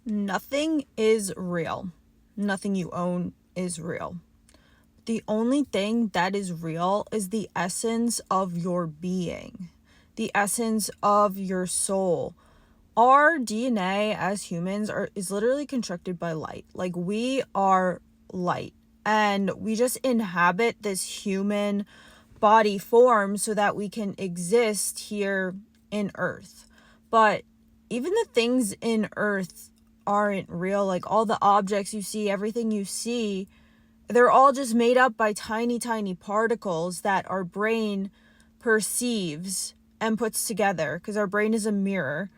Nothing is real. Nothing you own is real. The only thing that is real is the essence of your being, the essence of your soul. Our DNA as humans is literally constructed by light. Like, we are light, and we just inhabit this human body form so that we can exist here in Earth. But even the things in Earth aren't real. Like, all the objects you see, everything you see, they're all just made up by tiny, tiny particles that our brain perceives and puts together, because our brain is a mirror.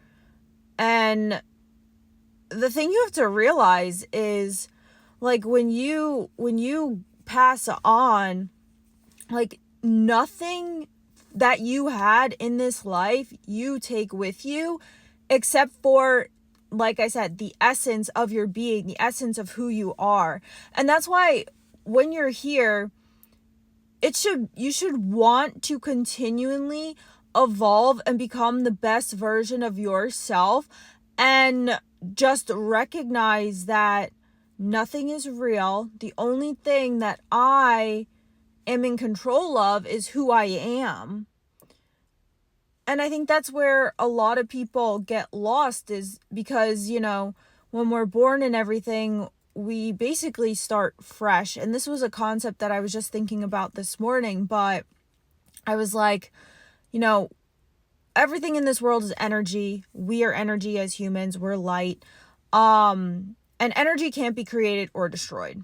And the thing you have to realize is, like, when you pass on, like, nothing that you had in this life you take with you, except for, like I said, the essence of your being, the essence of who you are. And that's why when you're here, you should want to continually evolve and become the best version of yourself, and just recognize that nothing is real. The only thing that I am in control of is who I am. And I think that's where a lot of people get lost, is because, when we're born and everything, we basically start fresh. And this was a concept that I was just thinking about this morning, but I was like, everything in this world is energy. We are energy as humans. We're light. And energy can't be created or destroyed.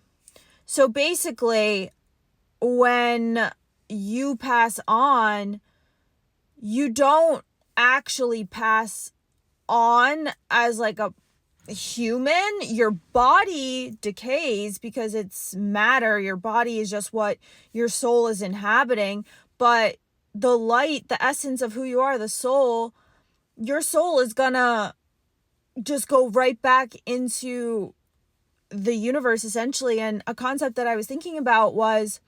So basically, when you pass on, you don't actually pass on as like a human. Your body decays because it's matter. Your body is just what your soul is inhabiting. But the light, the essence of who you are, the soul, your soul is gonna just go right back into the universe, essentially. And a concept that I was thinking about was,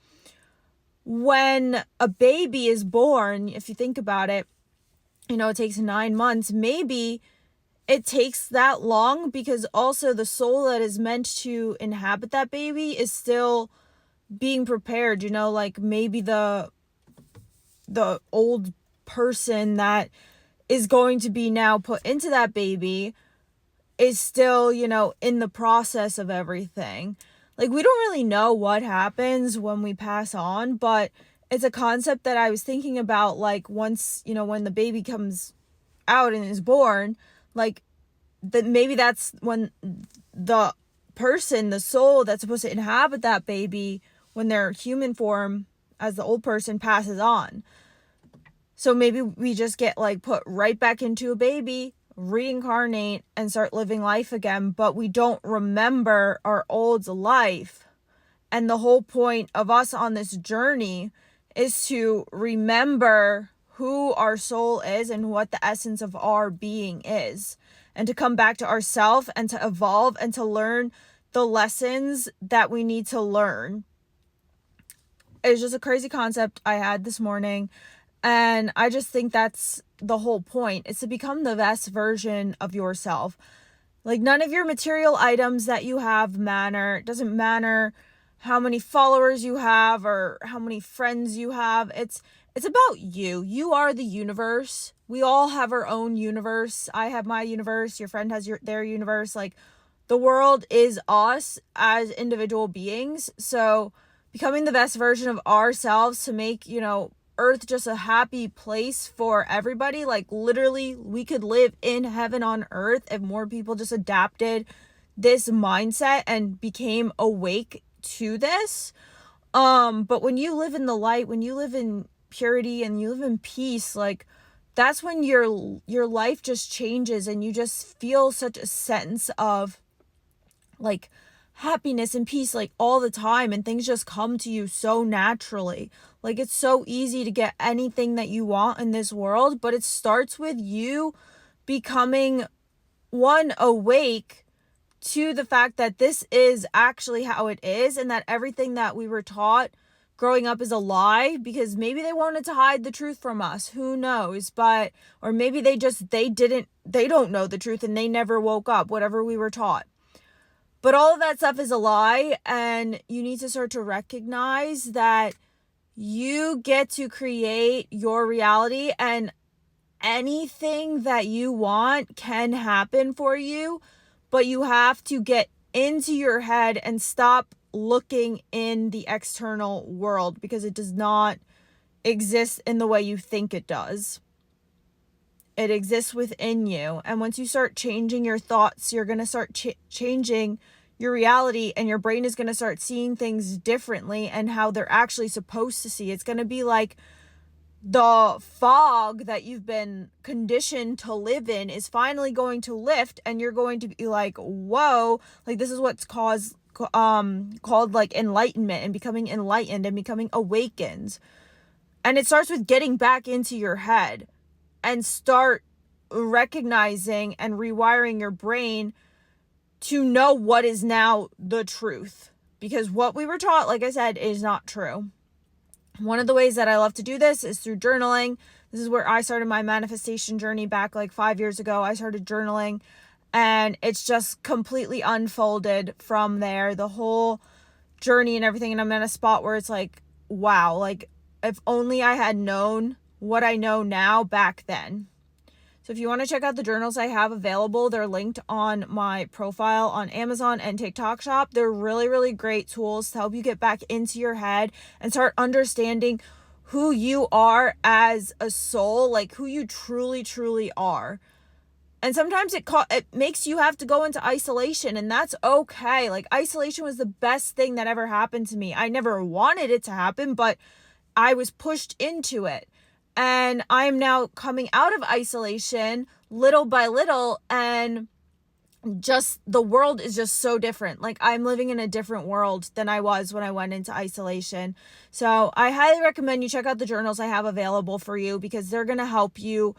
when a baby is born, if you think about it, it takes 9 months. Maybe it takes that long because also the soul that is meant to inhabit that baby is still being prepared. Like, maybe the old person that is going to be now put into that baby is still, in the process of everything. Like, we don't really know what happens when we pass on, but it's a concept that I was thinking about, like, once, when the baby comes out and is born, like, that maybe that's when the person, the soul that's supposed to inhabit that baby when they're human form as the old person, passes on. So maybe we just get, like, put right back into a baby, reincarnate, and start living life again, but we don't remember our old life. And the whole point of us on this journey is to remember who our soul is and what the essence of our being is, and to come back to ourselves and to evolve and to learn the lessons that we need to learn. It's just a crazy concept I had this morning. And I just think that's the whole point. It's to become the best version of yourself. Like, none of your material items that you have matter. It doesn't matter how many followers you have or how many friends you have. It's about you. You are the universe. We all have our own universe. I have my universe. Your friend has their universe. Like, the world is us as individual beings. So becoming the best version of ourselves to make, Earth just a happy place for everybody. Like, literally, we could live in heaven on earth if more people just adapted this mindset and became awake to this. But when you live in the light, when you live in purity and you live in peace, like, that's when your life just changes, and you just feel such a sense of, like, happiness and peace, like, all the time, and things just come to you so naturally. Like, it's so easy to get anything that you want in this world, but it starts with you becoming awake to the fact that this is actually how it is, and that everything that we were taught growing up is a lie, because maybe they wanted to hide the truth from us. Who knows? But, or maybe they don't know the truth and they never woke up, whatever we were taught. But all of that stuff is a lie, and you need to start to recognize that you get to create your reality, and anything that you want can happen for you, but you have to get into your head and stop looking in the external world, because it does not exist in the way you think it does. It exists within you. And once you start changing your thoughts, you're going to start changing your reality, and your brain is going to start seeing things differently and how they're actually supposed to see. It's going to be like the fog that you've been conditioned to live in is finally going to lift, and you're going to be like, whoa, like this is what's called like enlightenment, and becoming enlightened and becoming awakened. And it starts with getting back into your head and start recognizing and rewiring your brain to know what is now the truth. Because what we were taught, like I said, is not true. One of the ways that I love to do this is through journaling. This is where I started my manifestation journey back like 5 years ago. I started journaling, and it's just completely unfolded from there, the whole journey and everything. And I'm in a spot where it's like, wow, like if only I had known what I know now back then. So if you want to check out the journals I have available, they're linked on my profile on Amazon and TikTok Shop. They're really, really great tools to help you get back into your head and start understanding who you are as a soul, like who you truly, truly are. And sometimes it makes you have to go into isolation, and that's okay. Like isolation was the best thing that ever happened to me. I never wanted it to happen, but I was pushed into it. And I'm now coming out of isolation little by little, and just the world is just so different. Like I'm living in a different world than I was when I went into isolation. So I highly recommend you check out the journals I have available for you, because they're going to help you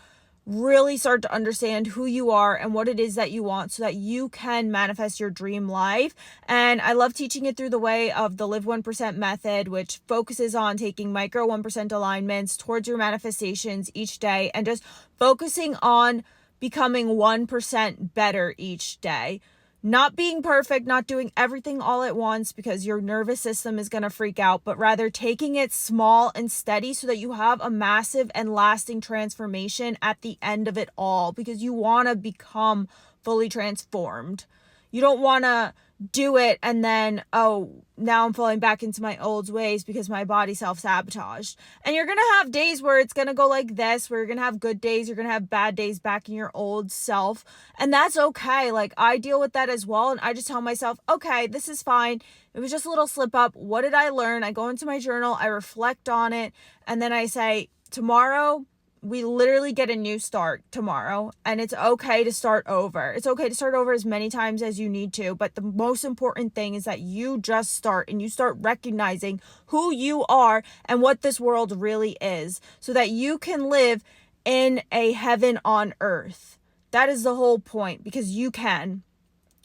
really start to understand who you are and what it is that you want, so that you can manifest your dream life. And I love teaching it through the way of the Live 1% method, which focuses on taking micro 1% alignments towards your manifestations each day, and just focusing on becoming 1% better each day. Not being perfect, not doing everything all at once, because your nervous system is going to freak out, but rather taking it small and steady so that you have a massive and lasting transformation at the end of it all, because you want to become fully transformed. You don't want to do it and then, oh, now I'm falling back into my old ways because my body self-sabotaged. And you're going to have days where it's going to go like this, where you're going to have good days, you're going to have bad days back in your old self. And that's okay. Like I deal with that as well. And I just tell myself, okay, this is fine. It was just a little slip up. What did I learn? I go into my journal, I reflect on it. And then I say, tomorrow, we literally get a new start tomorrow, and it's okay to start over. It's okay to start over as many times as you need to, but the most important thing is that you just start, and you start recognizing who you are and what this world really is, so that you can live in a heaven on earth. That is the whole point, because you can.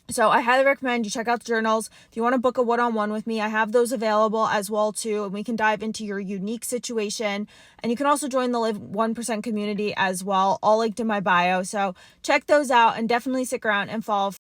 So I highly recommend you check out the journals. If you want to book a one-on-one with me, I have those available as well too, and we can dive into your unique situation. And you can also join the Live 1% community as well, all linked in my bio. So check those out, and definitely stick around and follow